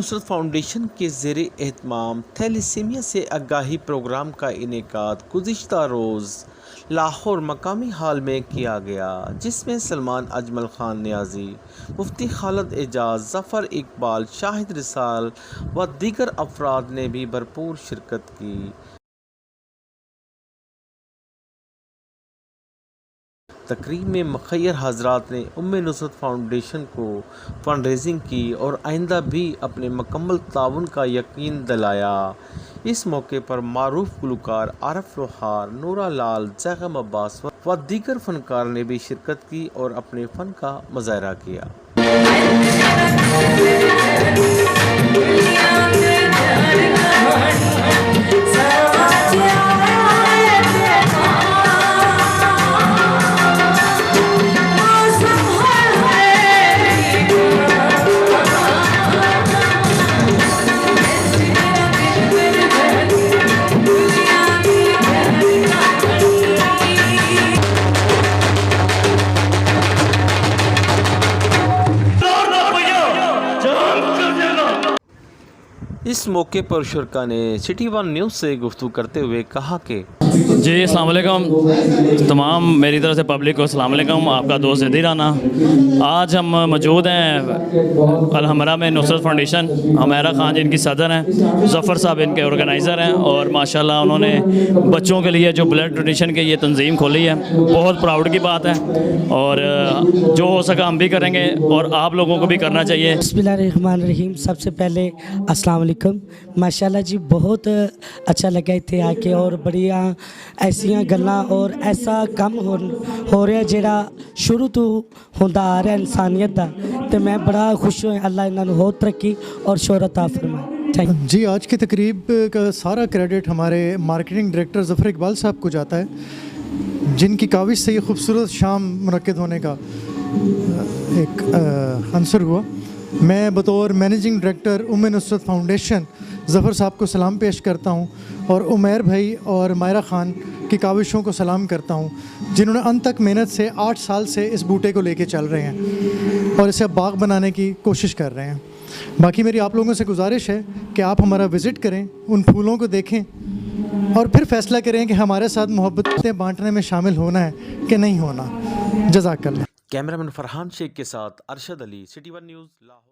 نصرت foundation کے زیر اہتمام تھیلیسیمیا سے آگاہی پروگرام کا انعقاد گزشتہ روز لاہور مقامی ہال میں کیا گیا، جس میں سلمان اجمل خان نیازی، مفتی خالد اعجاز، ظفر اقبال، شاہد رسال و دیگر افراد نے بھی بھرپور شرکت کی۔ تقریب میں مخیر حضرات نے نصرت فاؤنڈیشن کو فنڈ ریزنگ کی اور آئندہ بھی اپنے مکمل تعاون کا یقین دلایا۔ اس موقع پر معروف گلوکار عارف لوہار، نورا لال، زیغم عباس و دیگر فنکار نے بھی شرکت کی اور اپنے فن کا مظاہرہ کیا۔ اس موقع پر شرکا نے سٹی ون نیوز سے گفتگو کرتے ہوئے کہا کہ جی السلام علیکم تمام، میری طرف سے پبلک کو السلام علیکم۔ آپ کا دوست زیدی رانا۔ آج ہم موجود ہیں الحمرہ میں نصرت فاؤنڈیشن، عمیرہ خان جن کی صدر ہیں، ظفر صاحب ان کے آرگنائزر ہیں، اور ماشاءاللہ انہوں نے بچوں کے لیے جو بلڈ ڈونیشن کی یہ تنظیم کھولی ہے، بہت پراؤڈ کی بات ہے، اور جو ہو سکا ہم بھی کریں گے اور آپ لوگوں کو بھی کرنا چاہیے۔ بسم اللہ الرحمن الرحیم۔ سب سے پہلے السلام علیکم۔ ماشاءاللہ جی بہت اچھا لگا اتنے آ کے، اور بڑیاں ایسیاں گلاں اور ایسا کم ہو رہا جڑا شروع تو ہوندا آ رہا انسانیت دا، تو میں بڑا خوش ہوں۔ اللہ انہاں نوں ہور ترقی اور شہرت عطا فرمائے۔ جی آج کی تقریب کا سارا کریڈٹ ہمارے مارکیٹنگ ڈائریکٹر ظفر اقبال صاحب کو جاتا ہے، جن کی کاوش سے یہ خوبصورت شام منعقد ہونے کا ایک عنصر ہوا۔ میں بطور مینیجنگ ڈائریکٹر نصرت فاؤنڈیشن ظفر صاحب کو سلام پیش کرتا ہوں، اور عمیر بھائی اور عمیرہ خان کی کاوشوں کو سلام کرتا ہوں، جنہوں نے ان تک محنت سے 8 سال سے اس بوٹے کو لے کے چل رہے ہیں اور اسے باغ بنانے کی کوشش کر رہے ہیں۔ باقی میری آپ لوگوں سے گزارش ہے کہ آپ ہمارا وزٹ کریں، ان پھولوں کو دیکھیں، اور پھر فیصلہ کریں کہ ہمارے ساتھ محبتیں بانٹنے میں شامل ہونا ہے کہ نہیں ہونا۔ جزاک اللہ۔ کیمرہ مین فرحان شیخ کے ساتھ ارشد علی، سٹی ون نیوز لاہور۔